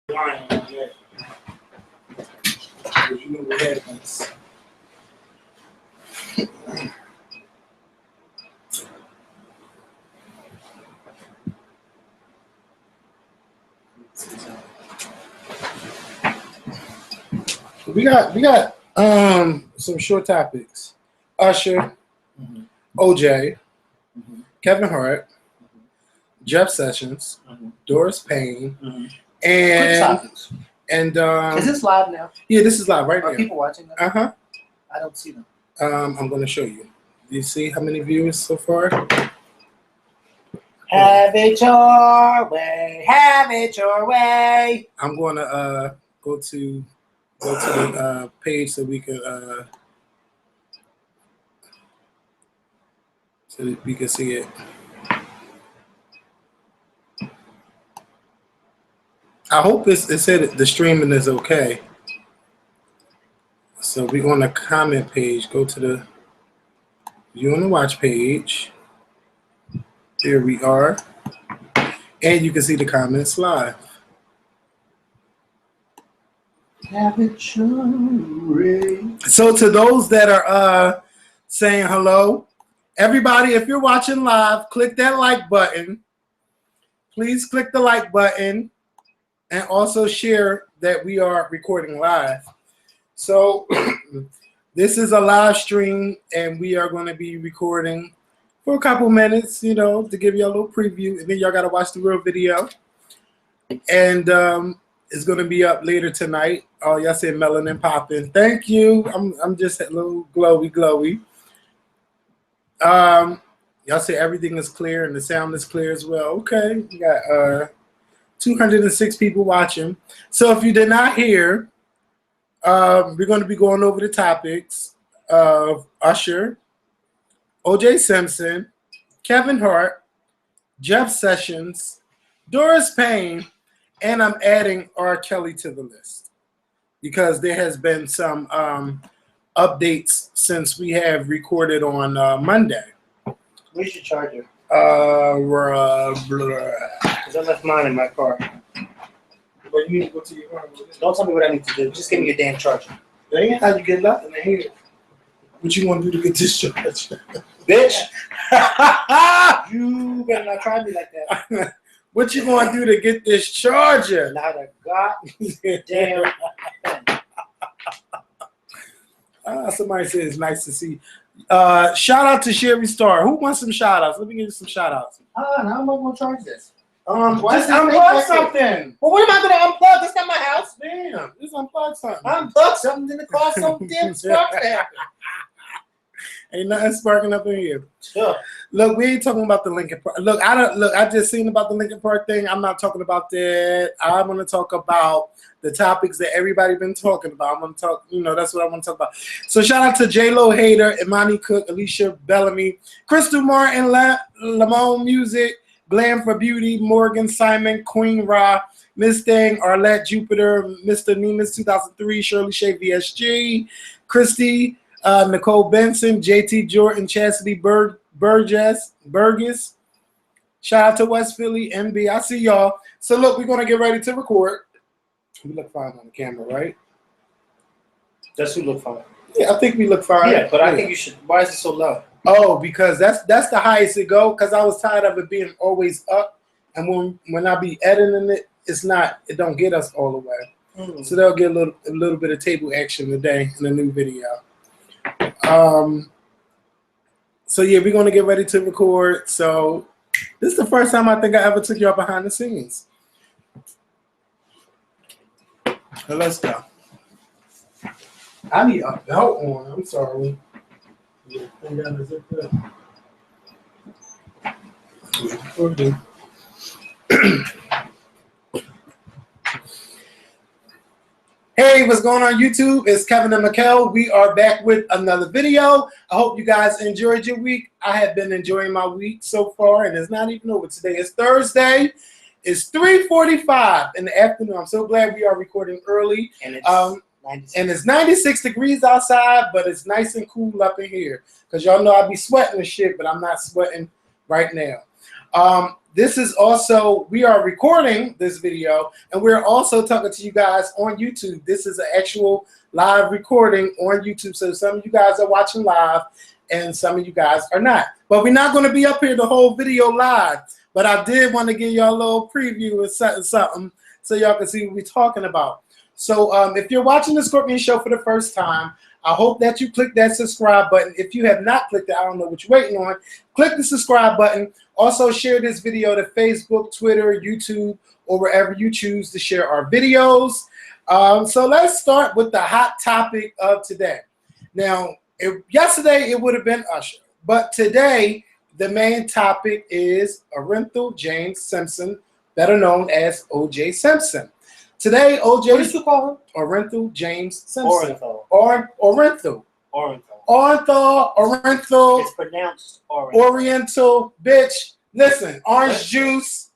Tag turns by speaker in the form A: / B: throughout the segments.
A: Lying on that. You know what happens. We got some short topics. Usher, OJ, Kevin Hart, Jeff Sessions, Doris Payne, and
B: is this live now?
A: Yeah, this is live right now.
B: Are people watching that?
A: Uh-huh.
B: I don't see them.
A: I'm going to show you. Do you see how many viewers so far?
B: Have it your way. Have it your way.
A: I'm going to go to the page so we can see it. I hope it said the streaming is okay. So we're on the comment page. Go to the view on the watch page. Here we are. And you can see the comments live.
B: Have it your way.
A: So to those that are saying hello, everybody, if you're watching live, click that like button. Please click the like button and also share that we are recording live. So this is a live stream and we are going to be recording for a couple minutes, you know, to give you a little preview, and then y'all got to watch the real video. And it's going to be up later tonight. Oh, y'all said melanin popping. Thank you. I'm just a little glowy. Y'all say everything is clear and the sound is clear as well. Okay, we got 206 people watching. So if you did not hear, we're going to be going over the topics of Usher, OJ Simpson, Kevin Hart, Jeff Sessions, Doris Payne, and I'm adding R. Kelly to the list because there has been some updates since we have recorded on Monday.
B: Where's your charger?
A: Because
B: I left mine in my car.
A: But you need to go to your car.
B: Don't tell me what I need to do. Just give me your damn charger.
A: That ain't how you get nothing in here. What you want to do to get this charger?
B: Bitch! You better not try me like that.
A: What you going to do to get this charger?
B: Not a goddamn thing.
A: Somebody said it's nice to see. Shout out to Sherry Star. Who wants some shout outs? Let me give you some shout outs.
B: Now am I going to charge this?
A: Just unplug something.
B: Well, what am I going to unplug? That's not my house.
A: Damn, just unplug something.
B: Unplug something in the car, some damn spark there.
A: Ain't nothing sparking up in here.
B: Sure.
A: Look, we ain't talking about the Lincoln Park. Look, I just seen about the Lincoln Park thing. I'm not talking about that. I want to talk about the topics that everybody been talking about. I'm gonna talk, that's what I want to talk about. So shout out to J-Lo Hader, Imani Cook, Alicia Bellamy, Crystal Martin, Lamone Music, Glam for Beauty, Morgan Simon, Queen Ra, Miss Thang, Arlette Jupiter, Mr. Nemus 2003, Shirley Shea VSG, Christy, Nicole Benson, JT Jordan, Chastity Burgess. Shout out to West Philly, NB. I see y'all. So look, we're gonna get ready to record. We look fine on the camera, right?
B: Does we look fine?
A: Yeah, I think we look fine.
B: Yeah, but I think you should. Why is it so low?
A: Oh, because that's the highest it go. Because I was tired of it being always up, and when I be editing it, it don't get us all the way. So they'll get a little bit of table action today in the new video. So yeah, we're gonna get ready to record. So this is the first time I think I ever took y'all behind the scenes. So let's go. I need a belt on. I'm sorry. Yeah, I got a zip up. Hey, what's going on YouTube? It's Kevin and Makael. We are back with another video. I hope you guys enjoyed your week. I have been enjoying my week so far, and it's not even over. Today is Thursday. It's 3:45 in the afternoon. I'm so glad we are recording early.
B: And
A: it's 96 degrees outside, but it's nice and cool up in here. Because y'all know I be sweating and shit, but I'm not sweating right now. This is also, we are recording this video, and we're also talking to you guys on YouTube. This is an actual live recording on YouTube. So some of you guys are watching live, and some of you guys are not. But we're not going to be up here the whole video live. But I did want to give y'all a little preview of something so y'all can see what we're talking about. So if you're watching the Scorpion Show for the first time, I hope that you click that subscribe button. If you have not clicked it, I don't know what you're waiting on. Click the subscribe button. Also share this video to Facebook, Twitter, YouTube, or wherever you choose to share our videos. So let's start with the hot topic of today. Now, yesterday it would have been Usher, but today the main topic is Orenthal James Simpson, better known as O.J. Simpson. Today, O.J.
B: What did you call him?
A: Orenthal James Simpson.
B: Orenthal.
A: Orenthal.
B: It's pronounced Oriental.
A: Oriental, bitch. Listen, orange juice.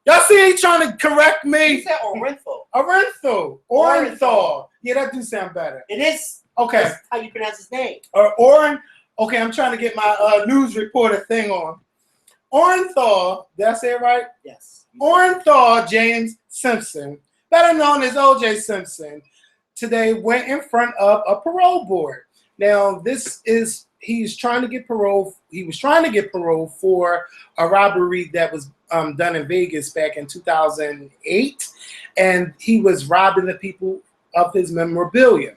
A: Y'all see he trying to correct me?
B: You said Orenthal.
A: Orenthal. Yeah, that do sound better.
B: It is.
A: Okay.
B: That's how you pronounce his name.
A: Okay, I'm trying to get my news reporter thing on. Orenthal, did I say it right?
B: Yes.
A: Orenthal James Simpson, better known as O.J. Simpson, today went in front of a parole board. Now, he's trying to get parole. He was trying to get parole for a robbery that was done in Vegas back in 2008, and he was robbing the people of his memorabilia.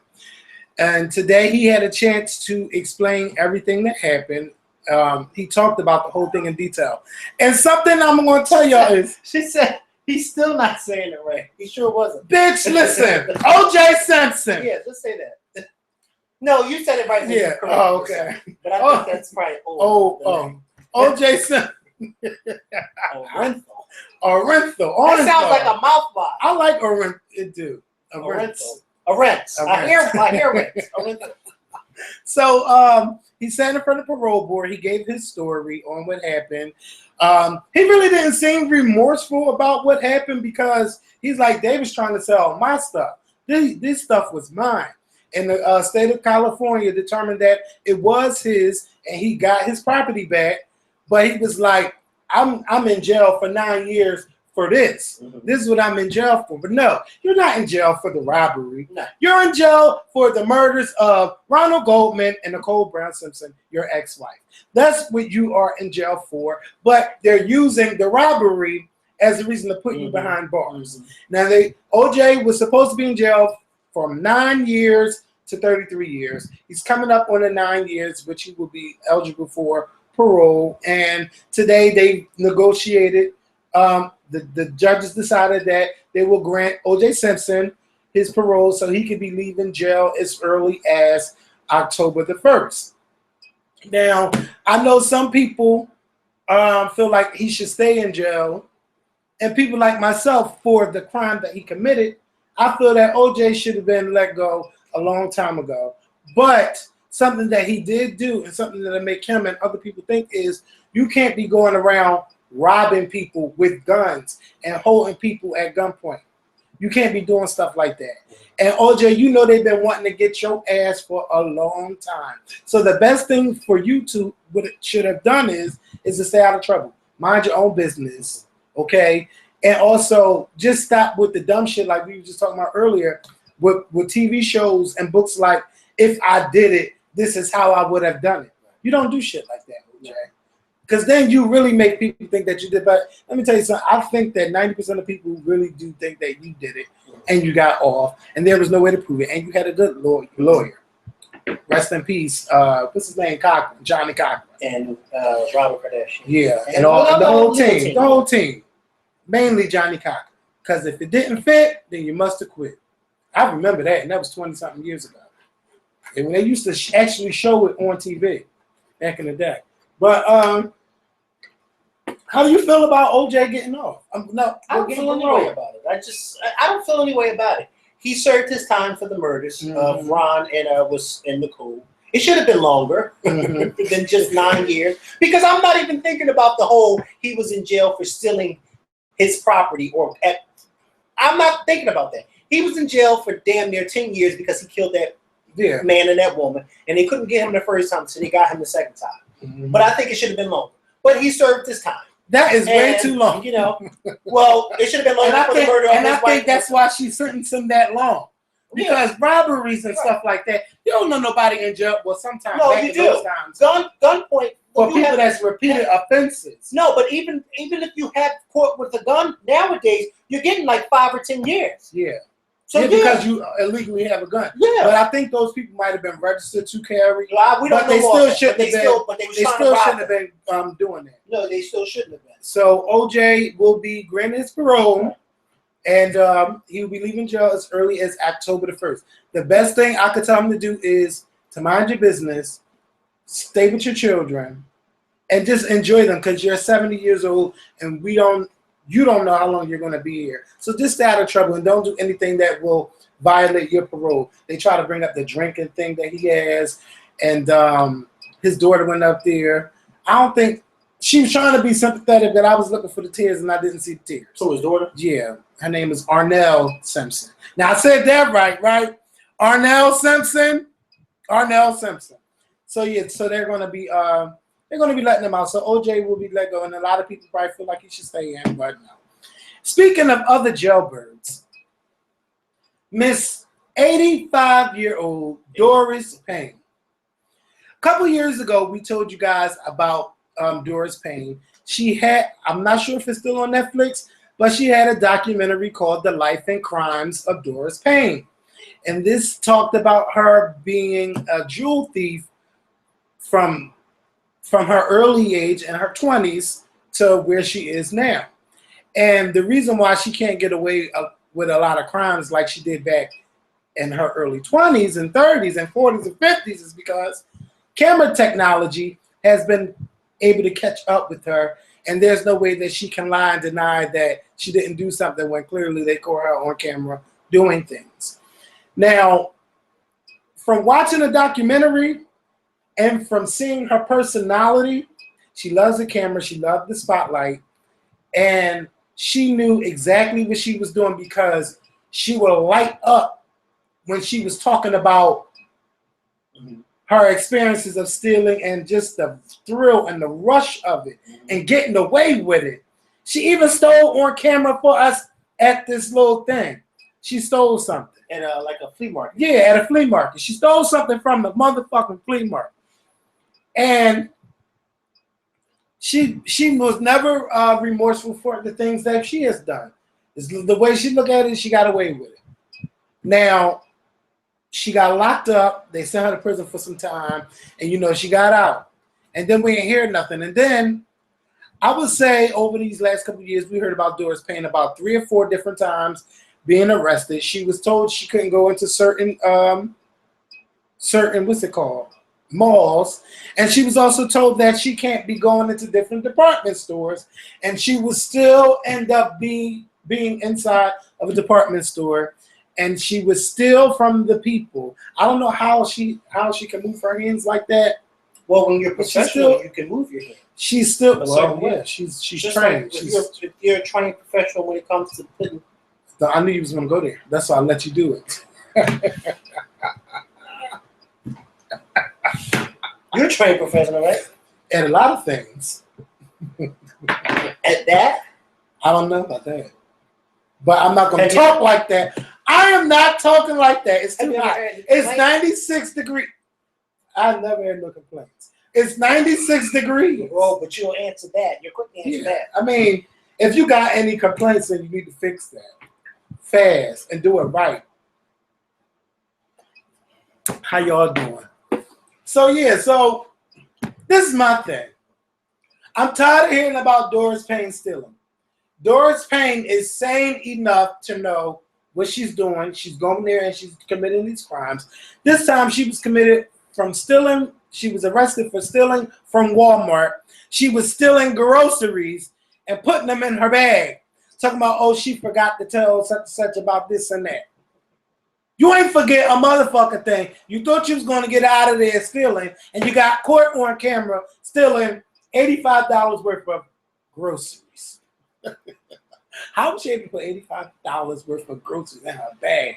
A: And today he had a chance to explain everything that happened. He talked about the whole thing in detail. And something I'm going to tell y'all is...
B: She said he's still not saying it right. He sure wasn't.
A: Bitch, listen. O.J. Simpson.
B: Yeah, let's say that. No, you said it right.
A: Yeah. Oh, okay.
B: But I think that's probably old.
A: O.J. Simpson. Orenthal.
B: That sounds like a mouthwash.
A: I like Orenthal. It do.
B: Orenthal. I hear Orenthal.
A: So he sat in front of the parole board. He gave his story on what happened. He really didn't seem remorseful about what happened because he's like, they was trying to sell my stuff. This stuff was mine. And the state of California determined that it was his, and he got his property back. But he was like, I'm in jail for 9 years for this. Mm-hmm. This is what I'm in jail for. But no, you're not in jail for the robbery. No. You're in jail for the murders of Ronald Goldman and Nicole Brown Simpson, your ex-wife. That's what you are in jail for. But they're using the robbery as a reason to put you behind bars. Now, OJ was supposed to be in jail from 9 years to 33 years. He's coming up on the 9 years, which he will be eligible for parole. And today they negotiated. The judges decided that they will grant O.J. Simpson his parole so he could be leaving jail as early as October the 1st. Now, I know some people feel like he should stay in jail, and people like myself, for the crime that he committed, I feel that O.J. should have been let go a long time ago. But something that he did do, and something that make him and other people think, is you can't be going around robbing people with guns and holding people at gunpoint. You can't be doing stuff like that. And OJ, you know they've been wanting to get your ass for a long time. So the best thing for you to, what it should have done is to stay out of trouble. Mind your own business, okay? And also just stop with the dumb shit like we were just talking about earlier with TV shows and books like, if I did it, this is how I would have done it. You don't do shit like that, OJ. Because then you really make people think that you did. But let me tell you something. I think that 90% of people really do think that you did it and you got off and there was no way to prove it. And you had a good lawyer. Rest in peace. What's his name? Johnny Cochran.
B: And Robert Kardashian.
A: Yeah. And the whole team. The whole team. Mainly Johnny Cochran. Because if it didn't fit, then you must have quit. I remember that. And that was 20-something years ago. And when they used to actually show it on TV back in the day. But how do you feel about OJ getting off?
B: I don't feel any way about it. I don't feel any way about it. He served his time for the murders of Ron and Nicole. It should have been longer than just 9 years, because I'm not even thinking about the whole he was in jail for stealing his property I'm not thinking about that. He was in jail for damn near 10 years because he killed that man and that woman, and they couldn't get him the first time, so they got him the second time. But I think it should have been longer. But he served his time.
A: That is way too long.
B: You know, well, it should have been longer for the murder of his wife.
A: And I think that's why she sentenced him that long. Because robberies and stuff like that, you don't know nobody in jail. Well, sometimes
B: no, you do. Gunpoint
A: for people that's repeated offenses.
B: No, but even if you have caught with a gun nowadays, you're getting like 5 or 10 years.
A: Yeah. So because you illegally have a gun.
B: Yeah.
A: But I think those people might have been registered to carry.
B: We don't know.
A: They still shouldn't have been.
B: They still shouldn't
A: have been doing that.
B: No, they still shouldn't have been.
A: So OJ will be granted his parole. And he will be leaving jail as early as October the 1st. The best thing I could tell him to do is to mind your business, stay with your children, and just enjoy them because you're 70 years old and you don't know how long you're going to be here. So just stay out of trouble and don't do anything that will violate your parole. They try to bring up the drinking thing that he has, and his daughter went up there. I don't think she was trying to be sympathetic, but I was looking for the tears and I didn't see the tears.
B: So his daughter?
A: Yeah. Her name is Arnell Simpson. Now I said that right? Arnell Simpson. So yeah, so they're gonna be letting him out. So OJ will be let go, and a lot of people probably feel like he should stay in, but no. Speaking of other jailbirds, Miss 85-year-old Doris Payne. A couple years ago, we told you guys about Doris Payne. I'm not sure if it's still on Netflix, but she had a documentary called The Life and Crimes of Doris Payne. And this talked about her being a jewel thief from her early age in her 20s to where she is now. And the reason why she can't get away with a lot of crimes like she did back in her early 20s and 30s and 40s and 50s is because camera technology has been able to catch up with her. And there's no way that she can lie and deny that she didn't do something when clearly they caught her on camera doing things. Now, from watching the documentary and from seeing her personality, she loves the camera, she loved the spotlight, and she knew exactly what she was doing because she would light up when she was talking about her experiences of stealing and just the thrill and the rush of it and getting away with it. She even stole on camera for us at this little thing. She stole something.
B: At like a flea market.
A: Yeah, at a flea market. She stole something from the motherfucking flea market. And she was never remorseful for the things that she has done. It's the way she looked at it, she got away with it. Now, she got locked up. They sent her to prison for some time. And, she got out. And then we ain't hear nothing. And then I would say over these last couple of years, we heard about Doris Payne about 3 or 4 different times being arrested. She was told she couldn't go into certain what's it called? Malls. And she was also told that she can't be going into different department stores. And she would still end up being inside of a department store. And she would steal from the people. I don't know how she can move her hands like that.
B: Well, when you're professional, you can move your hands.
A: She's still she's trained.
B: Like if you're a trained professional when it comes to putting.
A: I knew you was gonna go there. That's why I let you do it.
B: You're a trained professional, right?
A: At a lot of things.
B: At that?
A: I don't know about that. But I'm not gonna talk like that. I am not talking like that. It's too hot. It's 96 degrees. I've never had no complaints. It's 96 degrees.
B: Well, but you'll answer that. You're quick to answer that.
A: I mean, if you got any complaints, then you need to fix that fast and do it right. How y'all doing? So this is my thing. I'm tired of hearing about Doris Payne stealing. Doris Payne is sane enough to know what she's doing. She's going there and she's committing these crimes. This time she was committed from stealing. She was arrested for stealing from Walmart. She was stealing groceries and putting them in her bag. Talking about, she forgot to tell such and such about this and that. You ain't forget a motherfucking thing. You thought you was going to get out of there stealing, and you got caught on camera stealing $85 worth of groceries. How was she able to put $85 worth of groceries in her bag?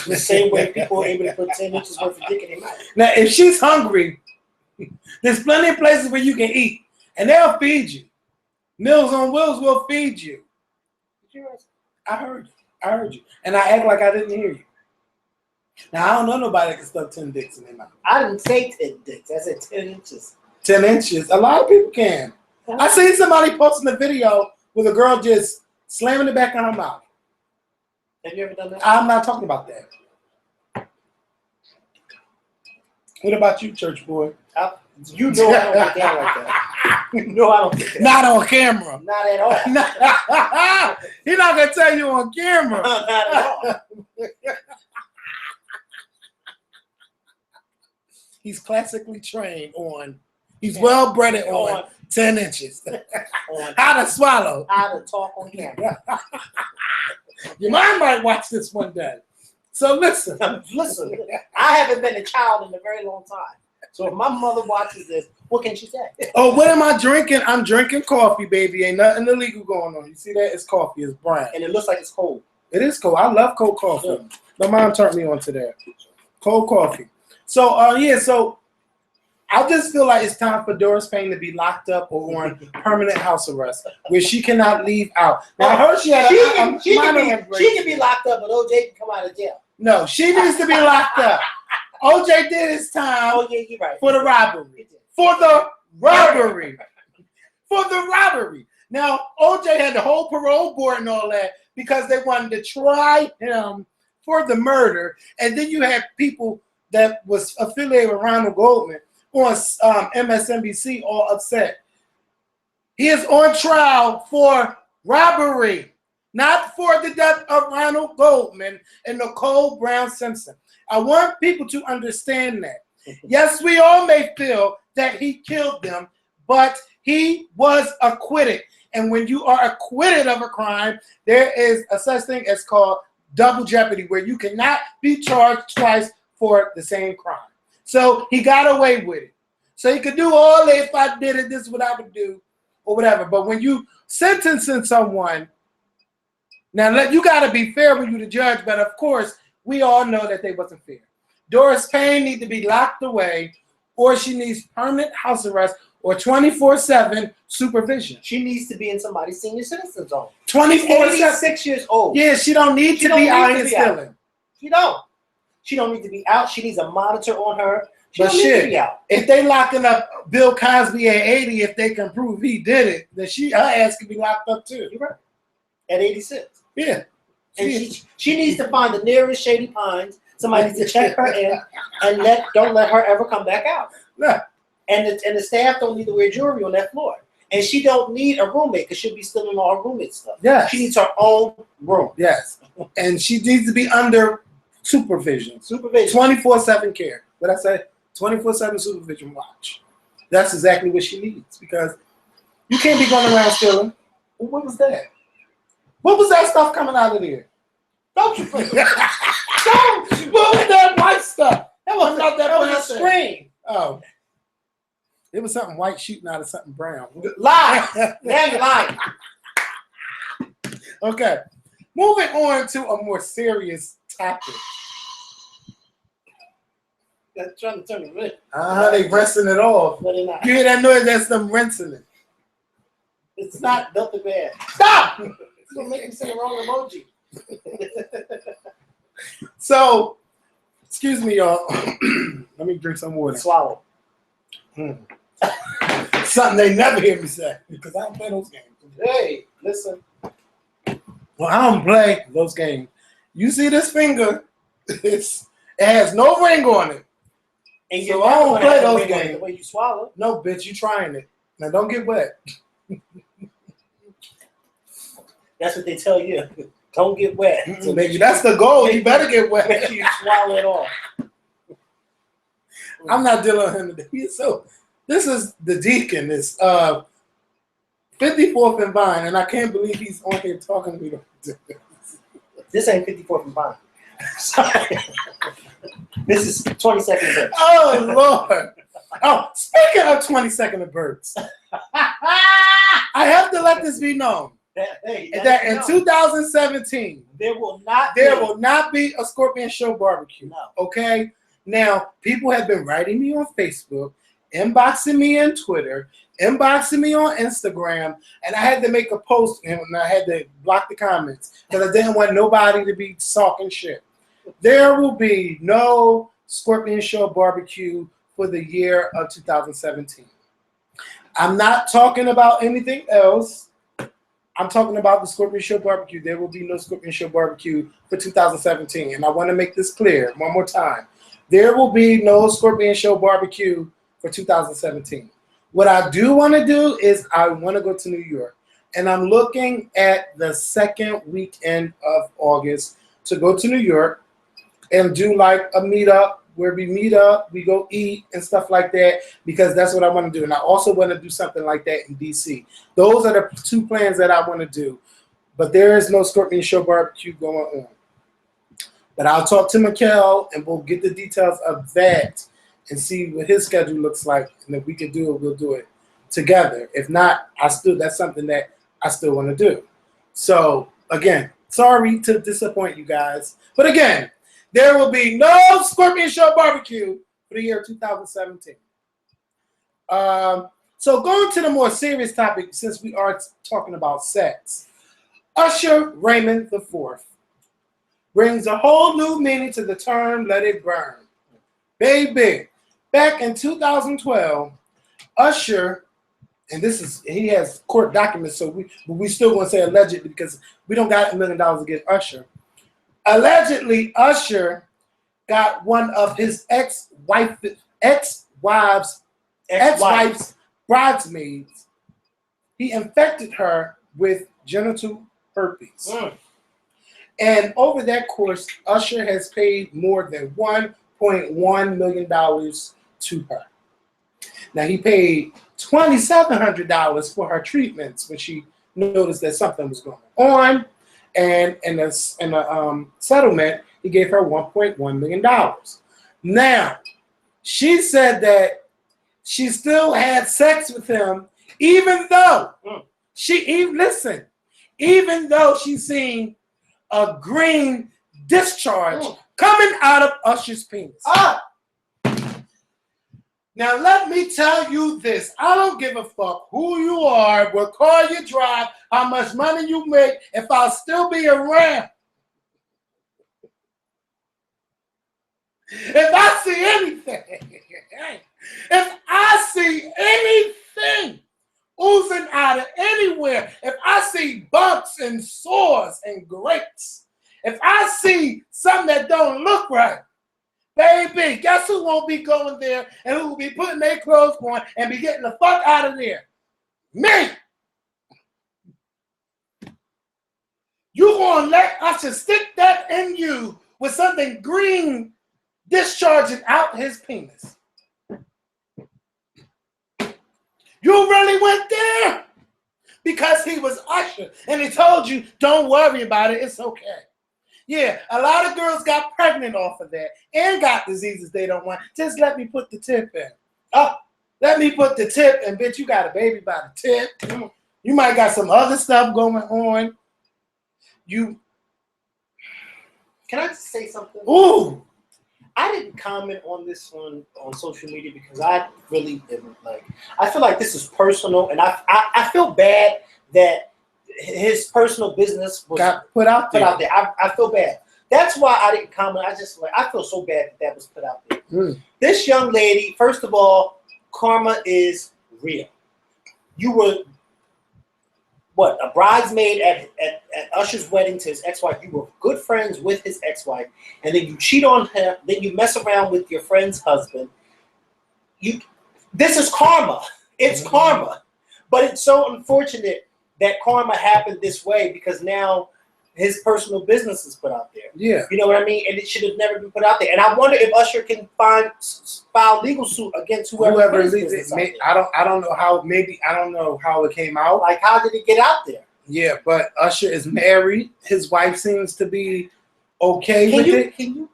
B: The same way people are able to put 10 inches worth of dick in their mouth.
A: Now, if she's hungry, there's plenty of places where you can eat, and they'll feed you. Meals on Wheels will feed you. I heard you. I heard you. And I act like I didn't hear you. Now, I don't know nobody that can stuff 10 dicks in their mouth.
B: I didn't say 10 dicks. I said 10 inches.
A: 10 inches. A lot of people can. I seen somebody posting a video with a girl just slamming it back in her mouth.
B: Have you ever done that?
A: I'm not talking about that. What about you, church boy?
B: You know I don't get down like that. You know I don't get down.
A: Not on camera.
B: Not at all.
A: He's not going to tell you on camera.
B: Not at all.
A: He's classically trained on, he's well bred on 10 inches.
B: On
A: How to swallow.
B: how to talk on camera.
A: Your mom might watch this one day. So listen.
B: Listen, I haven't been a child in a very long time. So if my mother watches this, what can she say?
A: Oh, what am I drinking? I'm drinking coffee, baby. Ain't nothing illegal going on. You see that? It's coffee. It's brown.
B: And it looks like it's cold.
A: It is cold. I love cold coffee. Yeah. My mom turned me on to that. Cold coffee. So, so I just feel like it's time for Doris Payne to be locked up or on permanent house arrest, where she cannot leave out. Now, I heard she had
B: she can be locked up, but OJ can come out of jail.
A: No, she needs to be locked up. OJ did his time.
B: Oh, yeah, you're right.
A: For the robbery. For the robbery. For the robbery. Now, OJ had the whole parole board and all that because they wanted to try him for the murder. And then you had people that was affiliated with Ronald Goldman on MSNBC all upset. He is on trial for robbery, not for the death of Ronald Goldman and Nicole Brown Simpson. I want people to understand that. Yes, we all may feel that he killed them, but he was acquitted. And when you are acquitted of a crime, there is a such thing as called double jeopardy, where you cannot be charged twice for the same crime. So he got away with it. So he could do all that. If I did it, this is what I would do, or whatever. But when you sentencing someone, now you got to be fair when you the judge. But of course, we all know that they wasn't fair. Doris Payne needs to be locked away, or she needs permanent house arrest or 24/7 supervision.
B: She needs to be in somebody's senior citizen zone.
A: 24/7.
B: 6 years old.
A: Yeah, she don't need to be out here stealing.
B: She don't. She don't need to be out. She needs a monitor on her.
A: But shit, if they locking up Bill Cosby at 80, if they can prove he did it, then her ass could be locked up too.
B: You're right. At 86.
A: Yeah.
B: And she needs to find the nearest Shady Pines. Somebody needs to check her in and don't let her ever come back out.
A: No.
B: And the staff don't need to wear jewelry on that floor. And she don't need a roommate because she'll be stealing all her roommate stuff.
A: Yes.
B: She needs her own room.
A: Yes. And she needs to be under supervision. 24/7 care. What I say? 24/7 supervision watch. That's exactly what she needs, because you can't be going around stealing. What was that? What was that stuff coming out of there? Don't you think? What was that white stuff?
B: That was a screen.
A: Oh. It was something white shooting out of something brown.
B: Lie. Now you're lying.
A: Okay. Moving on to a more serious topic.
B: They're trying to turn it red.
A: They rinsing it off.
B: No, they're not.
A: You hear that noise? That's them rinsing it.
B: It's not nothing bad. Stop! It's going to make me say the wrong emoji.
A: So, excuse me, y'all. Let me drink some water.
B: Swallow.
A: Something they never hear me say, because I don't play those games.
B: Hey, listen.
A: Well, I don't play those games. You see this finger? It has no ring on it.
B: And
A: so I don't play those games.
B: The way you swallow.
A: No, bitch, you trying it. Now don't get wet.
B: That's what they tell you. Don't get wet.
A: So maybe that's the goal. You better get wet.
B: Make sure you swallow it all.
A: I'm not dealing with him today. So this is the deacon. It's 54th and Vine, and I can't believe he's on here talking to me.
B: This ain't 54th and Vine. Sorry. This is 22nd and Birds.
A: Oh, Lord. Oh, speaking of 22nd and Birds, I have to let this be known that in 2017,
B: there will not be
A: a Scorpion Show barbecue.
B: No.
A: Okay? Now, people have been writing me on Facebook inboxing me on Twitter, inboxing me on Instagram, and I had to make a post and I had to block the comments because I didn't want nobody to be talking shit. There will be no Scorpion Show barbecue for the year of 2017. I'm not talking about anything else. I'm talking about the Scorpion Show barbecue. There will be no Scorpion Show barbecue for 2017. And I want to make this clear one more time. There will be no Scorpion Show barbecue for 2017. What I do want to do is I want to go to New York. And I'm looking at the second weekend of August to go to New York and do like a meetup where we meet up, we go eat and stuff like that, because that's what I want to do. And I also want to do something like that in DC. Those are the two plans that I want to do. But there is no Scorpion Show barbecue going on. But I'll talk to Makael and we'll get the details of that and see what his schedule looks like. And if we can do it, we'll do it together. If not, that's something that I still want to do. So again, sorry to disappoint you guys. But again, there will be no Scorpion Show barbecue for the year 2017. So going to the more serious topic, since we are talking about sex, Usher Raymond IV brings a whole new meaning to the term "let it burn." Baby, back in 2012, Usher, and he has court documents, so we still gonna say allegedly because we don't got $1 million against Usher. Allegedly, Usher got one of his ex-wife's bridesmaids. He infected her with genital herpes. And over that course, Usher has paid more than $1.1 million to her. Now, he paid $2,700 for her treatments when she noticed that something was going on. And in a settlement, he gave her $1.1 million. Now, she said that she still had sex with him, even though even though she seen a green discharge coming out of Usher's penis. Now, let me tell you this. I don't give a fuck who you are, what car you drive, how much money you make, if I'll still be around. If I see anything oozing out of anywhere, if I see bumps and sores and grates, if I see something that don't look right, baby, guess who won't be going there and who will be putting their clothes on and be getting the fuck out of there? Me! You gonna let Usher stick that in you with something green discharging out his penis? You really went there? Because he was Usher and he told you, don't worry about it, it's okay. Yeah, a lot of girls got pregnant off of that and got diseases they don't want. Just let me put the tip in. Let me put the tip in, bitch. You got a baby by the tip. You might got some other stuff going on. Can
B: I just say something?
A: Ooh.
B: I didn't comment on this on social media because I really didn't like. I feel like this is personal, and I feel bad that his personal business was
A: got put out there.
B: I feel bad. That's why I didn't comment. I feel so bad that was put out there. This young lady, first of all, karma is real. You were a bridesmaid at Usher's wedding to his ex-wife. You were good friends with his ex-wife, and then you cheat on her. Then you mess around with your friend's husband. This is karma. It's karma, but it's so unfortunate that karma happened this way because now his personal business is put out there.
A: Yeah.
B: You know what I mean? And it should have never been put out there. And I wonder if Usher can file legal suit against whoever leaves it.
A: I don't know how. Maybe I don't know how it came out.
B: Like, how did it get out there?
A: Yeah, but Usher is married. His wife seems to be okay with it.
B: Can you?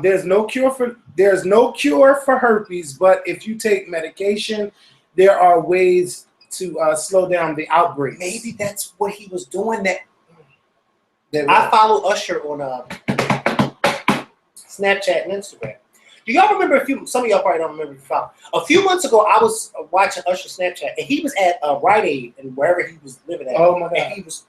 A: There's no cure for herpes, but if you take medication, there are ways to slow down the outbreak.
B: Maybe that's what he was doing. I follow Usher on Snapchat and Instagram. Do y'all remember some of y'all probably don't remember a few months ago, I was watching Usher Snapchat, and he was at Rite Aid and wherever he was living at.
A: Oh my God.
B: And he was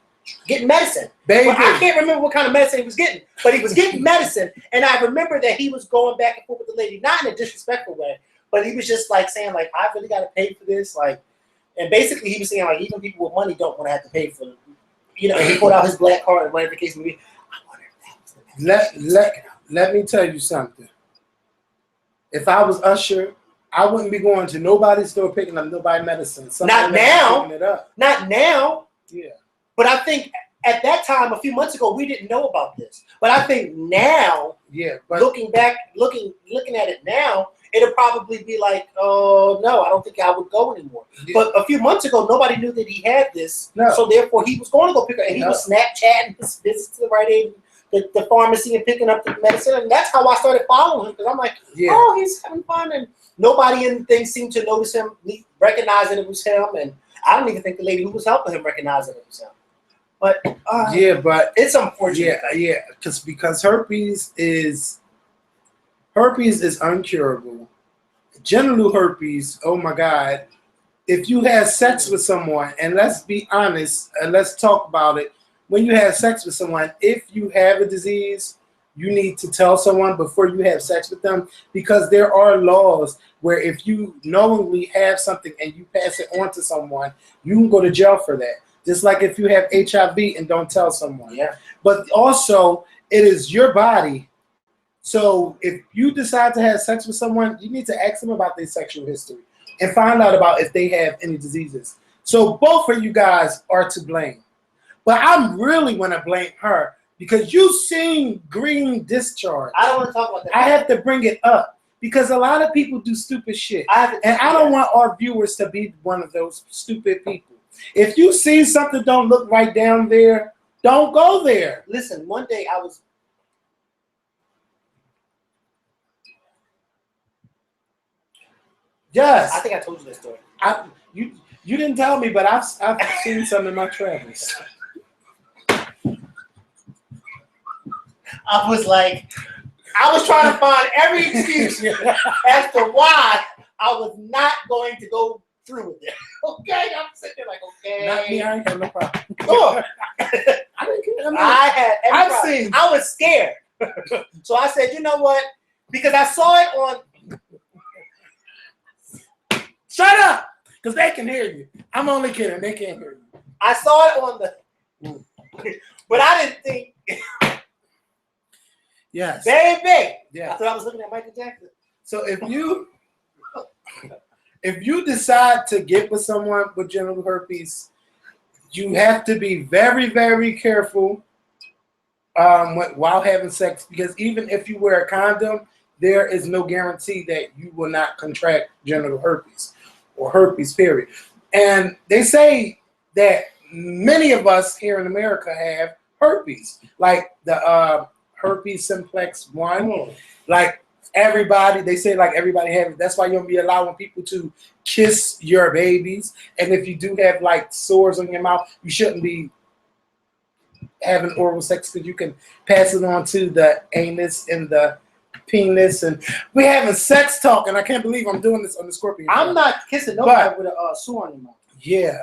B: getting medicine.
A: Baby.
B: But I can't remember what kind of medicine he was getting, but he was getting medicine. And I remember that he was going back and forth with the lady, not in a disrespectful way, but he was just like saying, like, I really got to pay for this. Like, and basically he was saying, like, even people with money don't want to have to pay for, you know, and he pulled out his black card and whatever the case may be. I wonder if that was the message.
A: Let me tell you something. If I was Usher, I wouldn't be going to nobody's store picking up nobody's medicine.
B: Not now.
A: Picking it up.
B: Not now.
A: Yeah.
B: But I think at that time, a few months ago, we didn't know about this. But I think now, looking back, looking at it now, it'll probably be like, oh no, I don't think I would go anymore. Yeah. But a few months ago, nobody knew that he had this, so therefore he was going to go pick up, and he was Snapchatting his visits to the Rite Aid, the pharmacy, and picking up the medicine, and that's how I started following him, because I'm like, oh, he's having fun, and nobody in the thing seemed to notice him, recognize that it was him, and I don't even think the lady who was helping him recognized that it was him. But
A: but
B: it's unfortunate.
A: Because herpes is uncurable. Genital herpes, oh my God. If you have sex with someone, and let's be honest, and let's talk about it. When you have sex with someone, if you have a disease, you need to tell someone before you have sex with them, because there are laws where if you knowingly have something and you pass it on to someone, you can go to jail for that. Just like if you have HIV and don't tell someone.
B: Yeah.
A: But also, it is your body. So if you decide to have sex with someone, you need to ask them about their sexual history and find out about if they have any diseases. So both of you guys are to blame. But I really want to blame her, because you've seen green discharge.
B: I don't want to talk about that.
A: I have to bring it up because a lot of people do stupid shit. And I don't want our viewers to be one of those stupid people. If you see something don't look right down there, don't go there.
B: Listen, one day I was...
A: Yes.
B: I think I told you that story.
A: You didn't tell me, but I've seen some in my travels.
B: I was trying to find every excuse as to why I was not going to go through with it. Okay, I'm sitting there like, okay.
A: Not me, I ain't got no problem.
B: Look,
A: I didn't care.
B: I was scared. So I said, you know what? Because I saw it on...
A: Shut up! Because they can hear you. I'm only kidding. They can't hear you.
B: I saw it on the... But I didn't think...
A: Yes.
B: Baby!
A: Yeah.
B: I thought I was looking at Michael Jackson.
A: So if you decide to get with someone with genital herpes, you have to be very, very careful while having sex, because even if you wear a condom, there is no guarantee that you will not contract genital herpes or herpes, period. And they say that many of us here in America have herpes, like the herpes simplex 1, like everybody, they say like everybody has it. That's why you don't be allowing people to kiss your babies. And if you do have like sores on your mouth, you shouldn't be having oral sex, because you can pass it on to the anus and the penis. And we're having sex talk, and I can't believe I'm doing this on the Scorpion.
B: I'm not kissing nobody with a sore on your mouth.
A: Yeah.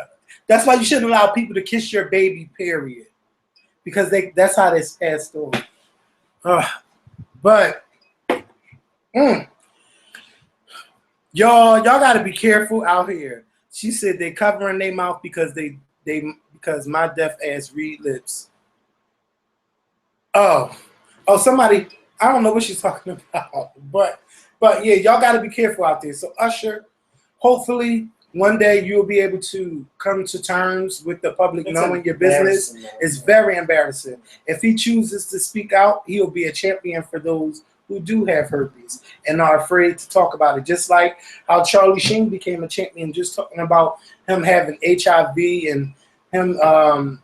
A: That's why you shouldn't allow people to kiss your baby, period. Because that's how they pass through. But y'all gotta be careful out here. She said they covering their mouth because because my deaf ass read lips. Oh, somebody, I don't know what she's talking about, but yeah, y'all gotta be careful out there. So Usher, hopefully one day you'll be able to come to terms with the public knowing your business. It's very embarrassing. If he chooses to speak out, he'll be a champion for those who do have herpes and are afraid to talk about it. Just like how Charlie Sheen became a champion just talking about him having HIV and him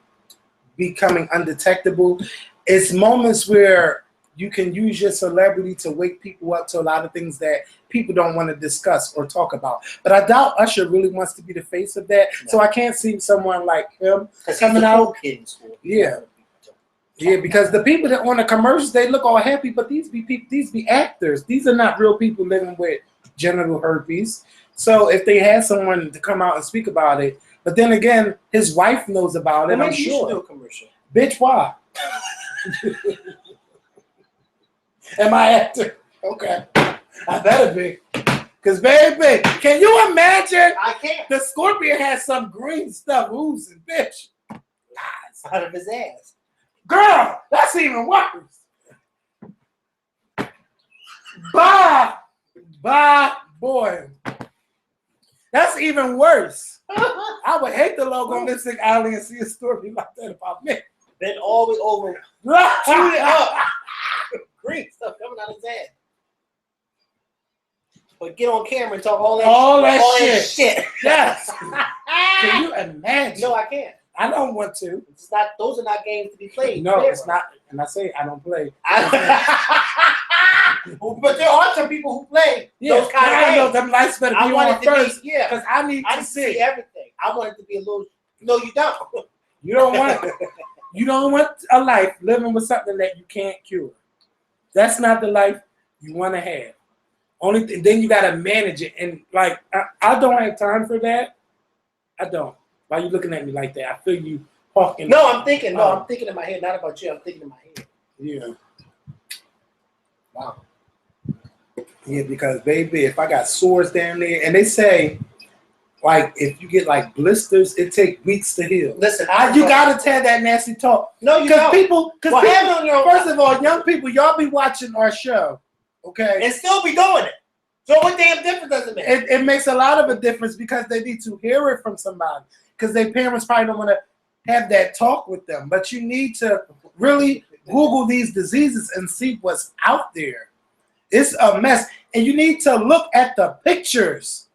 A: becoming undetectable. It's moments where you can use your celebrity to wake people up to a lot of things that people don't want to discuss or talk about. But I doubt Usher really wants to be the face of that. No. So I can't see someone like him coming out.
B: Kid in school.
A: Yeah. Yeah, because the people that on the commercials, they look all happy, but these be actors. These are not real people living with genital herpes. So if they had someone to come out and speak about it, but then again, his wife knows about it. I'm sure.
B: You should do a commercial.
A: Bitch, why? Am I actor? Okay, I better be. Cause baby, can you imagine?
B: I can't.
A: The scorpion has some green stuff oozing, bitch. Nice.
B: Out of his ass.
A: Girl, that's even worse. Bye, boy. That's even worse. I would hate to log on Lipstick Alley and see a story like that about me.
B: Then all the way over, chewed it up. Green stuff coming out of his ass. But get on camera and talk all that shit.
A: Yes. Can you imagine?
B: No, I can't.
A: I don't want to.
B: It's not. Those are not games to be played.
A: No, it's not. And I say I don't play.
B: But there are some people who play those kind of games.
A: I know them lights better be on first.
B: Yeah,
A: because I need to
B: see everything. I want it to be a little. No, you don't.
A: You don't want. You don't want a life living with something that you can't cure. That's not the life you want to have. Then you got to manage it, and like I don't have time for that. I don't. Why are you looking at me like that? I feel you talking.
B: No, I'm thinking. No, I'm thinking in my head. Not about you. I'm thinking in my head.
A: Yeah. Wow. Yeah, because baby, if I got sores down there, and they say, like, if you get like blisters, it takes weeks to heal.
B: Listen,
A: you gotta tell that nasty talk.
B: No, you don't.
A: Because have it on your own. First of all, young people, y'all be watching our show, okay,
B: and still be doing it. So what damn difference does it make?
A: It makes a lot of a difference because they need to hear it from somebody. Because their parents probably don't want to have that talk with them. But you need to really Google these diseases and see what's out there. It's a mess. And you need to look at the pictures.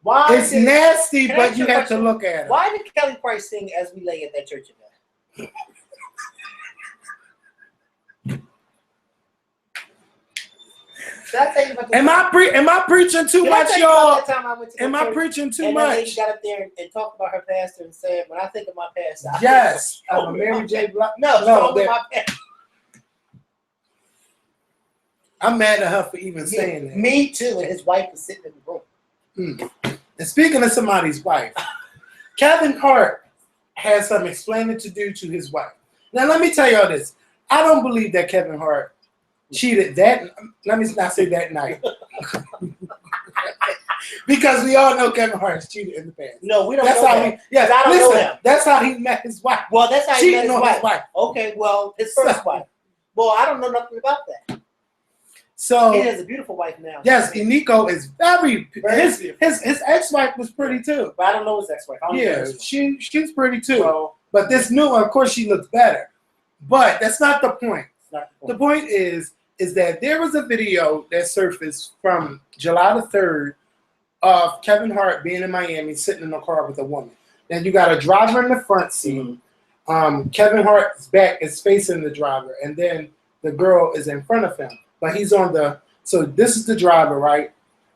A: It's nasty, but you have to look at it.
B: Why did Kelly Price sing As We Lay at that church event?
A: Am I preaching too much, y'all? Am I preaching too much?
B: And the lady got up there and talked about her pastor and said, "When I think of my pastor,
A: yes, Mary J. Blige. No,
B: my pastor."
A: I'm mad at her for even saying that.
B: Me too. And his wife was sitting in the room.
A: And speaking of somebody's wife, Kevin Hart has some explaining to do to his wife. Now, let me tell y'all this. I don't believe that Kevin Hart cheated that. Let me not say that night. Because we all know Kevin Hart's cheated in the past.
B: No, we don't know that.
A: I don't know him. That's how he met his wife.
B: Well, that's how he met his wife.
A: Wife.
B: Okay, well, his first wife. Well, I don't know nothing about that.
A: So
B: he has a beautiful wife now.
A: Yes, Nico is very his ex-wife was pretty too.
B: But I don't know his ex-wife.
A: Yeah, she's pretty too. So, but this new one, of course, she looks better. But that's not the point. The point is that there was a video that surfaced from July the 3rd of Kevin Hart being in Miami, sitting in a car with a woman. Then you got a driver in the front seat. Kevin Hart's back is facing the driver, and then the girl is in front of him. But he's on so this is the driver, right?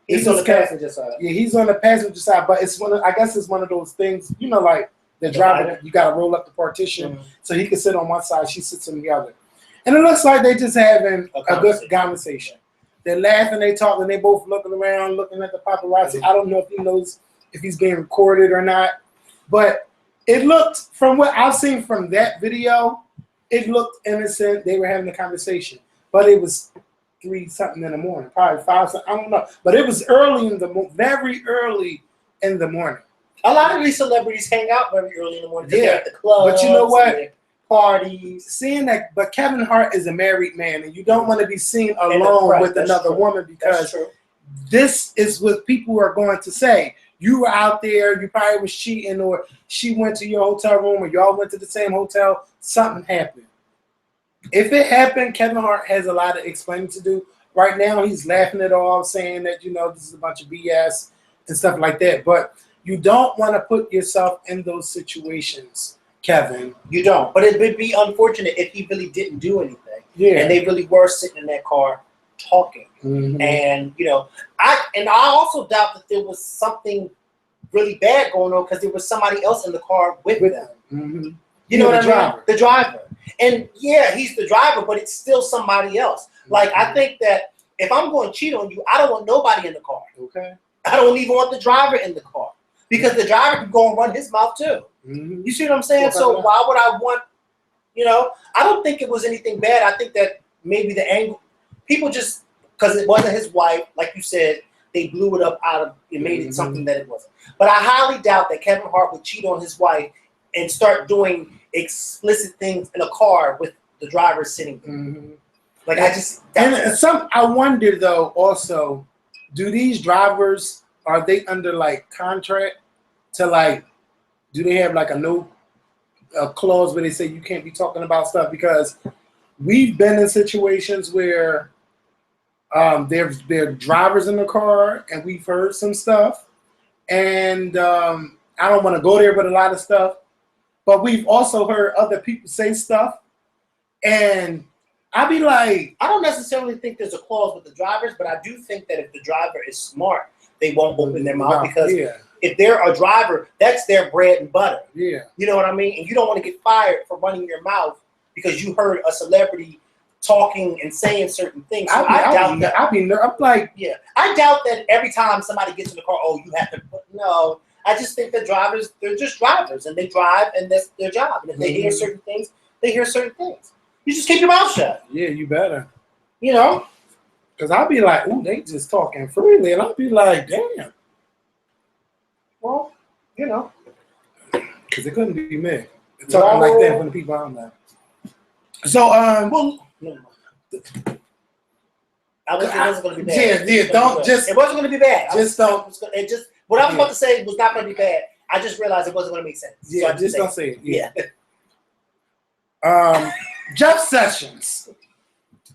B: He's on the passenger side.
A: Yeah, he's on the passenger side, but I guess it's one of those things, like the driver, you got to roll up the partition so he can sit on one side, she sits on the other. And it looks like they just having a good conversation. They're laughing, they talking, they both looking around, looking at the paparazzi. I don't know if he knows if he's being recorded or not, but it looked, from what I've seen from that video, it looked innocent. They were having a conversation, but it was 3-something in the morning, probably 5-something, I don't know. But it was very early in the morning.
B: A lot of these celebrities hang out very early in the morning.
A: Yeah,
B: at the club.
A: But you know what?
B: Parties.
A: Seeing that, but Kevin Hart is a married man, and you don't want to be seen alone with another woman, because this is what people are going to say. You were out there, you probably was cheating, or she went to your hotel room, or y'all went to the same hotel, something happened. If it happened, Kevin Hart has a lot of explaining to do. Right now, he's laughing it off, saying that, this is a bunch of BS and stuff like that. But you don't want to put yourself in those situations, Kevin.
B: You don't. But it would be unfortunate if he really didn't do anything.
A: Yeah.
B: And they really were sitting in that car talking. And, I also doubt that there was something really bad going on, because there was somebody else in the car with them.
A: You know what I mean?
B: The driver. And yeah, he's the driver, but it's still somebody else. Like, I think that if I'm going to cheat on you, I don't want nobody in the car.
A: Okay.
B: I don't even want the driver in the car because the driver can go and run his mouth too.
A: Mm-hmm.
B: You see what I'm saying? So why would I want, I don't think it was anything bad. I think that maybe the angle, people just, because it wasn't his wife, like you said, they blew it up it made it something that it wasn't. But I highly doubt that Kevin Hart would cheat on his wife and start doing explicit things in a car with the driver sitting there. Mm-hmm. Like,
A: I wonder though also, do these drivers, are they under like contract to like, do they have like a clause where they say you can't be talking about stuff? Because we've been in situations where there are drivers in the car and we've heard some stuff, and I don't want to go there with a lot of stuff, but we've also heard other people say stuff, and I'd be like,
B: I don't necessarily think there's a clause with the drivers, but I do think that if the driver is smart, they won't open their mouth because if they're a driver, that's their bread and butter.
A: Yeah.
B: You know what I mean? And you don't want to get fired for running your mouth because you heard a celebrity talking and saying certain things. So I doubt that.
A: I'm like,
B: yeah. I doubt that every time somebody gets in the car, you have to. No, I just think that drivers, they're just drivers, and they drive, and that's their job. And if they hear certain things, they hear certain things. You just keep your mouth shut.
A: Yeah, you better.
B: Because
A: I'll be like, ooh, they just talking freely, and I'll be like, damn.
B: Well,
A: because it couldn't be me. Talking like that from the people I'm there. So,
B: I was thinking it wasn't going to be bad.
A: Yeah,
B: it wasn't going to be bad. What I was about to say was not going to be bad. I just realized it wasn't going to make sense.
A: Yeah,
B: so
A: just don't say it.
B: Yeah.
A: Jeff Sessions.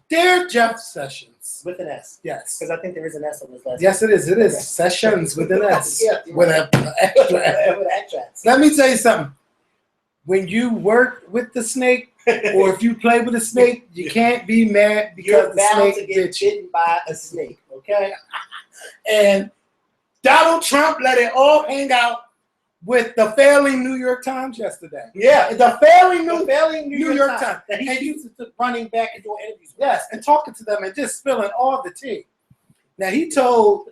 A: Dear Jeff Sessions.
B: With an S.
A: Yes.
B: Because I think there is an S on this last
A: Yes, it is. It is. Okay. Sessions with an S.
B: Yeah.
A: With an extra S.
B: With an extra S.
A: Let me tell you something. When you work with the snake, or if you play with a snake, you can't be mad because the snake
B: to get bitten by a snake. Okay?
A: And Donald Trump let it all hang out with the failing New York Times yesterday.
B: Yeah.
A: The failing
B: New York Times.
A: And he used to running back and doing interviews. Yes, and talking to them and just spilling all the tea. Now, he told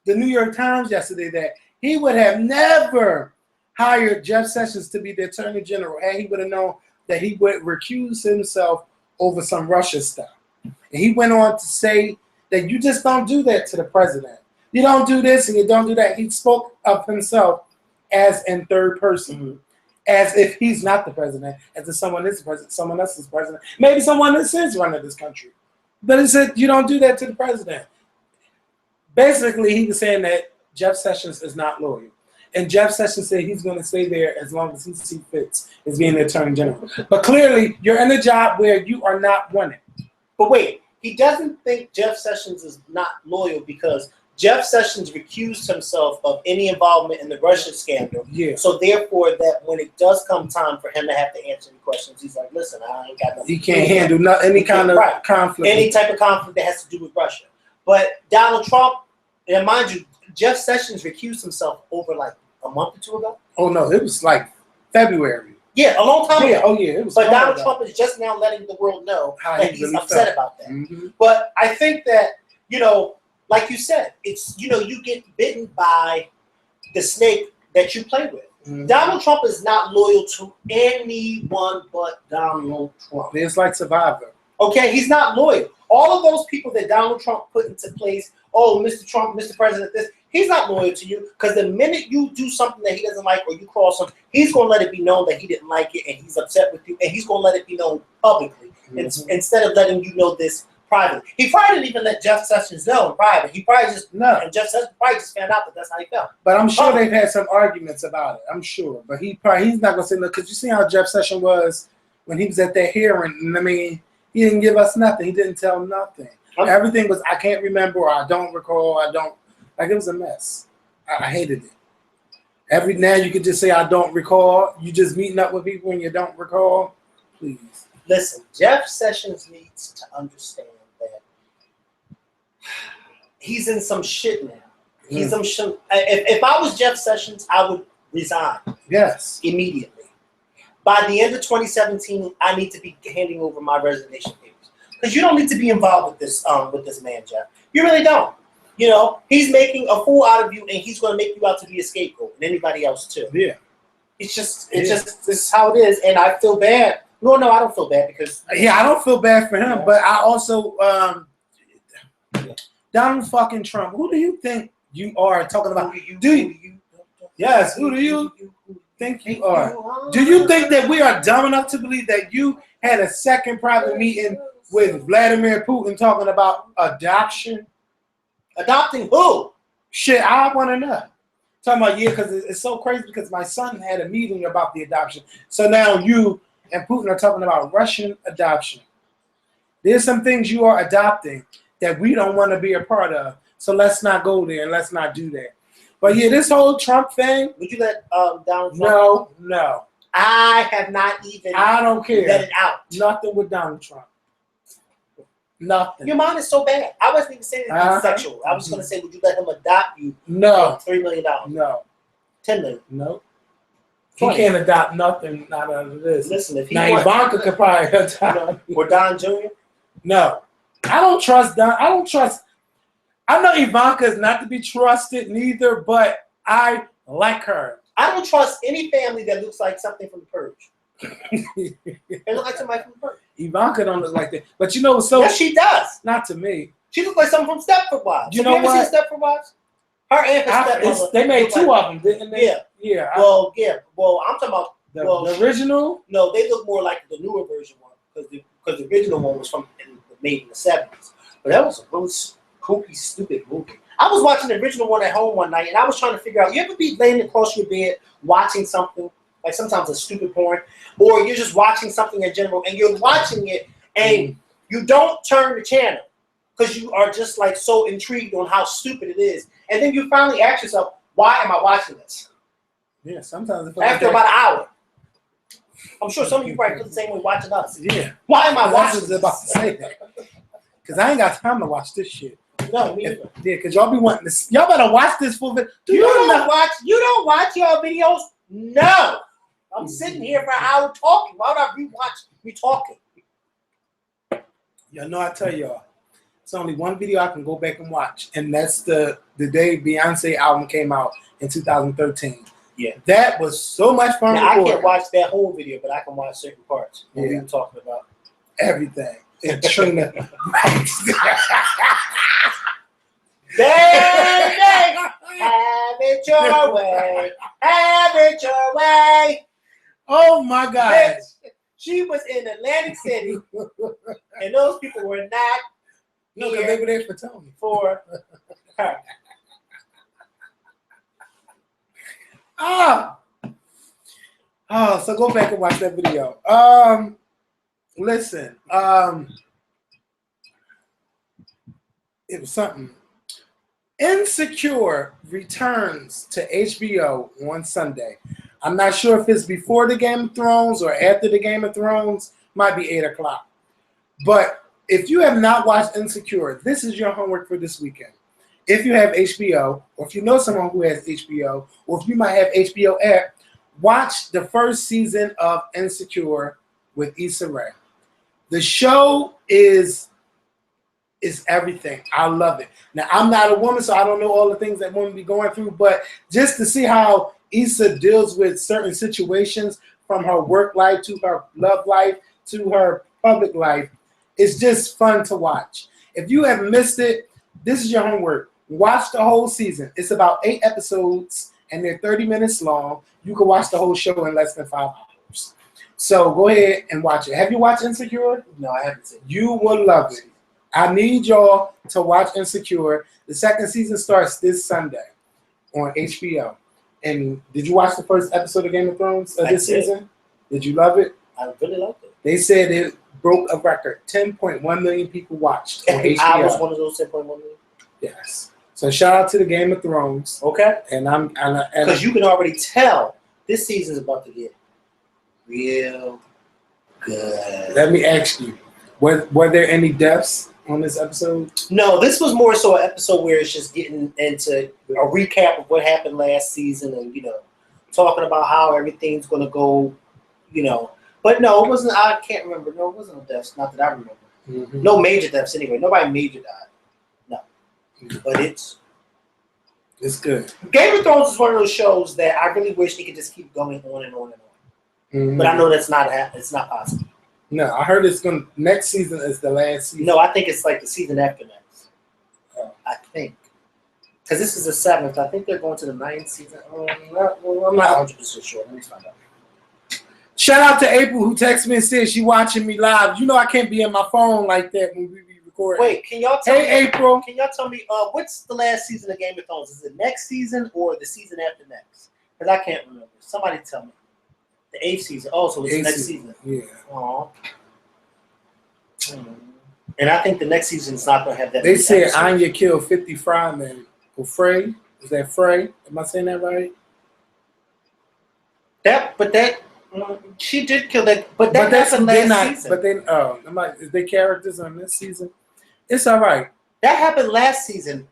A: the New York Times yesterday that he would have never hired Jeff Sessions to be the Attorney General, and he would have known that he would recuse himself over some Russia stuff. And he went on to say that you just don't do that to the president. You don't do this and you don't do that. He spoke of himself as in third person, as if he's not the president, as if someone is the president, someone else is president. Maybe someone else is running this country. But he said, you don't do that to the president. Basically, he was saying that Jeff Sessions is not loyal. And Jeff Sessions said he's going to stay there as long as he sees fits as being the Attorney General. But clearly, you're in a job where you are not winning.
B: But wait, he doesn't think Jeff Sessions is not loyal because Jeff Sessions recused himself of any involvement in the Russia scandal.
A: Yeah.
B: So therefore, that when it does come time for him to have to answer any questions, he's like, listen, I ain't got nothing.
A: He can't handle any kind of conflict.
B: Any type of conflict that has to do with Russia. But Donald Trump, and mind you, Jeff Sessions recused himself over like a month or two ago.
A: Oh, no, it was like February.
B: Yeah, a long time ago.
A: Oh, yeah. It was
B: but Donald Trump is just now letting the world know that he's upset about that.
A: Mm-hmm.
B: But I think that, like you said, it's, you get bitten by the snake that you play with. Mm-hmm. Donald Trump is not loyal to anyone but Donald Trump.
A: It's like Survivor.
B: Okay, he's not loyal. All of those people that Donald Trump put into place, Mr. Trump, Mr. President, this, he's not loyal to you because the minute you do something that he doesn't like or you cross him, he's going to let it be known that he didn't like it and he's upset with you and he's going to let it be known publicly instead of letting you know this privately. He probably didn't even let Jeff Sessions know in private. He probably just and Jeff Sessions probably just found out that that's how he felt.
A: But I'm sure they've had some arguments about it. I'm sure, but he's not going to say no because you see how Jeff Sessions was when he was at that hearing. And I mean, he didn't give us nothing. He didn't tell nothing. Everything was I can't remember, or I don't recall. Like it was a mess. I hated it. Now you could just say I don't recall. You just meeting up with people and you don't recall. Please
B: listen. Jeff Sessions needs to understand that he's in some shit now. He's some shit. If I was Jeff Sessions, I would resign.
A: Yes,
B: immediately. by the end of 2017, I need to be handing over my resignation papers because you don't need to be involved with this man, Jeff. You really don't. You know, he's making a fool out of you, and he's going to make you out to be a scapegoat, and anybody else too.
A: Yeah.
B: It's just this is how it is, and I feel bad. No, I don't feel bad because
A: I don't feel bad for him, but I also Donald fucking Trump. Who do you think you are talking about? Who do you think you are? Do you think that we are dumb enough to believe that you had a second private meeting with Vladimir Putin talking about adoption?
B: Adopting who?
A: Shit, I want to know. Talking about, because it's so crazy because my son had a meeting about the adoption. So now you and Putin are talking about Russian adoption. There's some things you are adopting that we don't want to be a part of. So let's not go there and let's not do that. But yeah, this whole Trump thing.
B: Would you let Donald Trump?
A: No.
B: I have not even.
A: I don't care.
B: Let it out.
A: Nothing with Donald Trump. Nothing.
B: Your mind is so bad. I wasn't even saying anything sexual. I was going to say, would you let him adopt you?
A: No.
B: $3 million.
A: No.
B: $10 million.
A: No. He can't adopt nothing out of this.
B: Listen, if he
A: now Ivanka could probably adopt.
B: Or Don Jr.
A: No. I don't trust Don. I know Ivanka is not to be trusted neither, but I like her.
B: I don't trust any family that looks like something from The Purge. They look like somebody from The Purge.
A: Ivanka don't look like that. But you know,
B: yes, she does.
A: Not to me.
B: She looks like someone from Stepford Wives.
A: You know
B: ever
A: what?
B: seen Stepford Wives? Her and her stepmother.
A: They made two of them, didn't they?
B: Yeah.
A: Yeah.
B: Well, I'm talking about
A: the original.
B: No, they look more like the newer version one because the original one was made in the 70s. But that was a really kooky, stupid movie. I was watching the original one at home one night, and I was trying to figure out. You ever be laying across your bed watching something, like sometimes a stupid porn, or you're just watching something in general, and you're watching it, and you don't turn the channel because you are just like so intrigued on how stupid it is, and then you finally ask yourself, "Why am I watching this?"
A: Yeah, sometimes
B: after about an hour. I'm sure some of you probably feel the same way watching us.
A: Yeah.
B: Why am I watching this?
A: About to say that. Because I ain't got time to watch this shit.
B: No, me either.
A: Yeah, because y'all be wanting this. Y'all better watch this full video.
B: You don't watch your videos? No. I'm sitting here for an hour talking. Why would I rewatch me talking?
A: Y'all know I tell y'all. It's only one video I can go back and watch. And that's the day Beyonce album came out in 2013. Yeah. That was so much fun.
B: Now, I can't watch that whole video, but I can watch certain parts. What we were talking about.
A: Everything. And Trina.
B: Baby, have it your way. Have it your way.
A: Oh my God.
B: Bitch, she was in Atlantic City, and those people were not
A: because they were there for Tony.
B: For her.
A: So go back and watch that video. Listen, it was something. Insecure returns to HBO on Sunday. I'm not sure if it's before the Game of Thrones or after the Game of Thrones. Might be 8 o'clock. But if you have not watched Insecure, this is your homework for this weekend. If you have HBO, or if you know someone who has HBO, or if you might have HBO app, watch the first season of Insecure with Issa Rae. The show is everything. I love it. Now, I'm not a woman, so I don't know all the things that women be going through, but just to see how Issa deals with certain situations, from her work life to her love life to her public life, it's just fun to watch. If you have missed it, this is your homework. Watch the whole season. It's about 8 episodes, and they're 30 minutes long. You can watch the whole show in less than 5 hours. So go ahead and watch it. Have you watched Insecure?
B: No, I haven't seen it.
A: You will love it. I need y'all to watch Insecure. The second season starts this Sunday on HBO. And did you watch the first episode of Game of Thrones of this season? Did you love it?
B: I really loved it.
A: They said it broke a record. 10.1 million people watched on HBO.
B: I was one of those 10.1 million.
A: Yes. So shout out to the Game of Thrones.
B: Okay.
A: And
B: because you can already tell this season's about to get real good.
A: Let me ask you, were there any deaths on this episode?
B: No, this was more so an episode where it's just getting into a recap of what happened last season and, talking about how everything's going to go But no, it wasn't. I can't remember. No, it wasn't no deaths. Not that I remember.
A: Mm-hmm.
B: No major deaths anyway. Nobody major died. No, but it's
A: good.
B: Game of Thrones is one of those shows that I really wish they could just keep going on and on and on.
A: Mm-hmm.
B: But I know that's not. It's not possible.
A: No, I heard it's going. Next season is the last season.
B: No, I think it's like the season after next. I think. Because this is the 7th. I think they're going to the 9th season. I'm not 100% sure. Let me find out.
A: Shout out to April who texted me and said she watching me live. You know I can't be in my phone like that when we be recording.
B: Wait, can y'all tell me?
A: April.
B: Can y'all tell me what's the last season of Game of Thrones? Is it next season or the season after next? Because I can't remember. Somebody tell me. The 8th season. Oh, so it's next season.
A: Yeah.
B: Aww. And I think the next season's not going to have that.
A: They said Anya killed 50 Frymen. Or Frey. Is that Frey? Am I saying that right?
B: She did kill that. But that's the last season.
A: But then, is they characters on this season? It's all right.
B: That happened last season.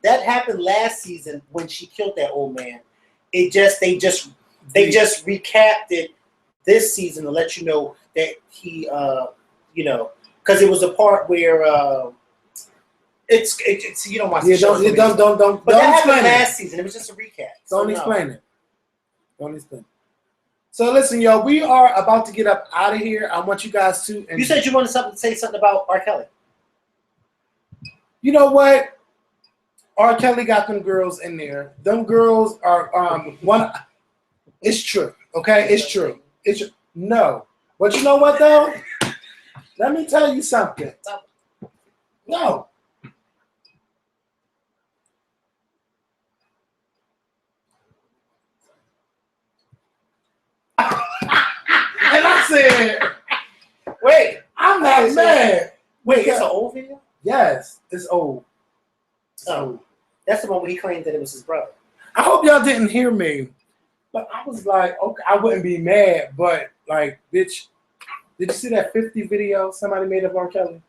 B: When she killed that old man. They just recapped it this season to let you know that he, because it was a part where it's you don't watch the show. Don't. But that happened last season. It was just a recap.
A: Don't explain it. So listen, y'all, we are about to get up out of here. I want you guys to.
B: You said you wanted to say something about R. Kelly.
A: You know what? R. Kelly got them girls in there. Them girls are one. It's true. Okay, it's true. No, but you know what though? Let me tell you something. No. And I said, wait, I'm not mad.
B: Wait, it's an old video?
A: Yes, it's old.
B: Old. That's the one where he claimed that it was his brother.
A: I hope y'all didn't hear me. But I was like, okay, I wouldn't be mad, but like, bitch, did you see that 50 video somebody made of R. Kelly?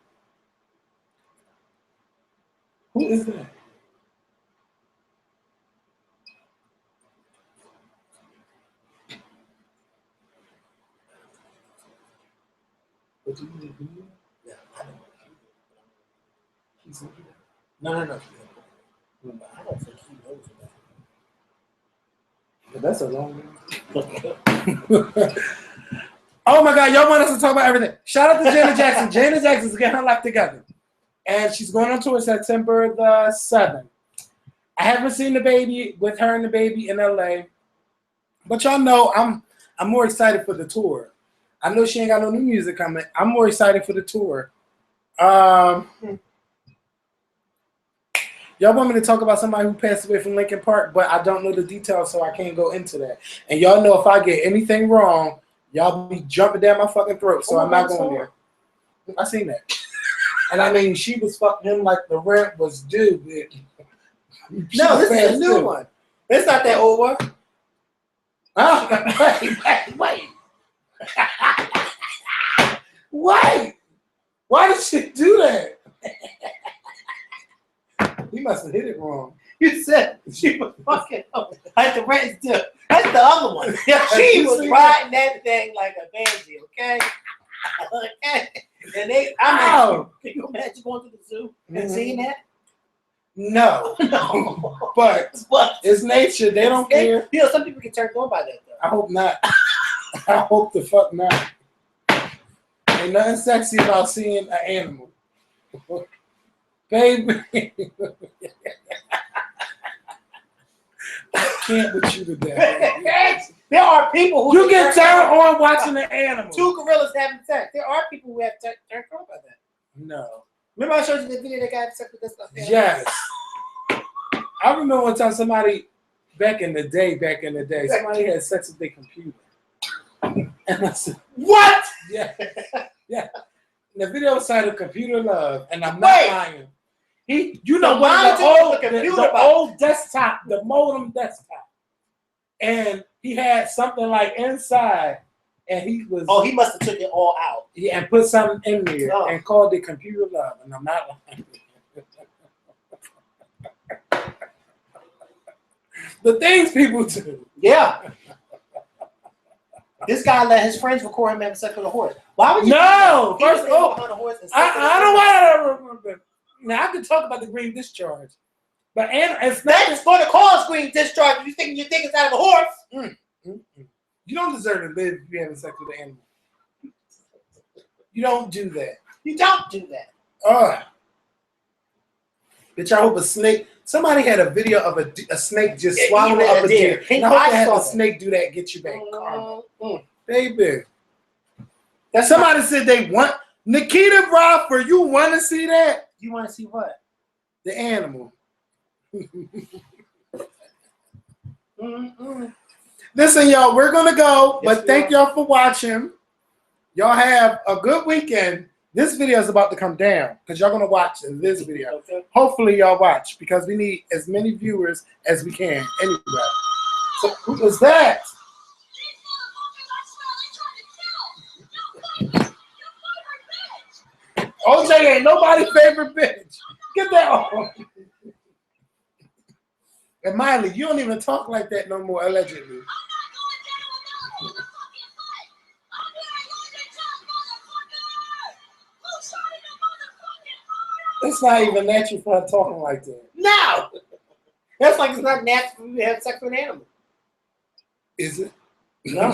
A: Who is that? What do you need? Yeah, I don't know. He's in here. No. I don't think he knows about it. But that's a long one. Oh my God, y'all want us to talk about everything. Shout out to Janet Jackson. Janet Jackson's getting her life together. And she's going on tour September the 7th. I haven't seen the baby with her and the baby in LA. But y'all know I'm more excited for the tour. I know she ain't got no new music coming. I'm more excited for the tour. Y'all want me to talk about somebody who passed away from Lincoln Park, but I don't know the details, so I can't go into that. And y'all know if I get anything wrong, y'all be jumping down my fucking throat, so I'm not going there. I seen that. And I mean, she was fucking him like the rent was due.
B: No, this is a new one. It's not that old one.
A: Oh, wait. Wait. Why did she do that? He must have hit it wrong.
B: You said she was fucking like the rent is due. That's the other one. Yeah, she was riding that thing like a banshee, okay? Okay. And can you imagine going to the zoo and seeing that?
A: No. But it's nature. They don't care.
B: You know, some people get turned on by that, though.
A: I hope not. I hope the fuck not. Ain't nothing sexy about seeing an animal. Baby. I can't with you today.
B: There are people who
A: you get turned on watching an animal.
B: Two gorillas having sex. There are people who have turned on by that.
A: No.
B: Remember I showed you the video that got sex with this stuff?
A: Yes. I remember one time somebody back in the day, somebody had sex with their computer. And I said, what? Yeah. Yeah. And the video was titled Computer Love, and I'm not lying. The old desktop, the modem desktop. And he had something like inside, and he was.
B: Oh, he must have took it all out.
A: Yeah, and put something in there and called it Computer Love, and I'm not lying. The things people do.
B: Yeah. This guy let his friends record him having sex with a horse. Why would you?
A: No,
B: do that?
A: first of all, I don't want to remember. Now I can talk about the green discharge, but it's not.
B: That's going to cause green discharge. You think your dick is out of a horse?
A: You don't deserve to live if you're having sex with an animal. You don't do that.
B: You don't do that.
A: Bitch, I hope a snake. Somebody had a video of a snake just swallowing up a deer.
B: And
A: I hope they had
B: saw
A: a snake do that and get you back karma. Baby.
B: That's
A: Somebody said they want Nikita Bradford. You want to see that?
B: You want to see what?
A: The animal. Listen, y'all, we're gonna go, but thank y'all for watching. Y'all have a good weekend. This video is about to come down because y'all gonna watch this video.
B: Okay.
A: Hopefully, y'all watch because we need as many viewers as we can. Anyway, so who was that? OJ ain't nobody's favorite bitch. Get that off. And Miley, you don't even talk like that no more, allegedly. It's not even natural for her talking like that.
B: No! That's like it's not natural for you to have sex with an animal.
A: Is it?
B: No.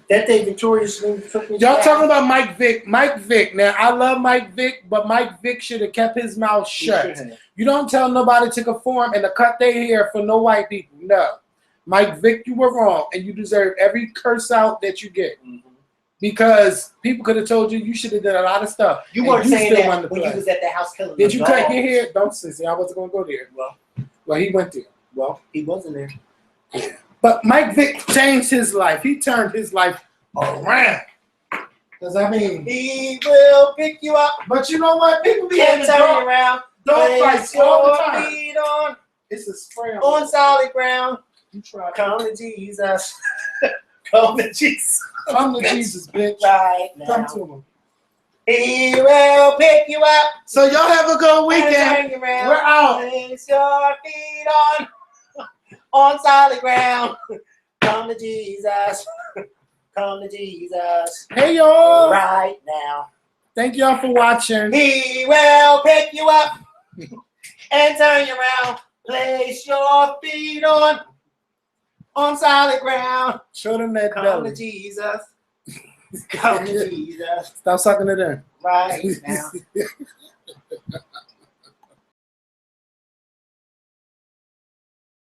B: That day Victoria took me.
A: Y'all talking about Mike Vick. Mike Vick. Now, I love Mike Vick, but Mike Vick should have kept his mouth shut. You don't tell nobody to conform and to cut their hair for no white people. No. Mike Vick, you were wrong, and you deserve every curse out that you get. Because people could have told you you should have done a lot of stuff.
B: You weren't saying that when you was at the house killing.
A: Did you cut your hair? Don't say I wasn't going to go there. Well, he went there.
B: Well, he wasn't there.
A: Yeah. But Mike Vick changed his life. He turned his life around. Because, I mean,
B: he will pick you up.
A: But you know what? People be
B: having turn around.
A: Dog fights all the time.
B: Feet on.
A: It's a spray
B: on solid ground.
A: You try.
B: Come to Jesus. Come to Jesus.
A: Come to Jesus, bitch.
B: Right now.
A: Come to him.
B: He will pick you up.
A: So y'all have a good weekend. We're out.
B: Place your feet on solid ground. Come to Jesus. Come to Jesus.
A: Hey, y'all.
B: Right now.
A: Thank y'all for watching.
B: He will pick you up and turn you around. Place your feet on solid ground.
A: Show them that
B: Come
A: belly.
B: to Jesus. Come to Jesus.
A: Stop sucking it in.
B: Right now.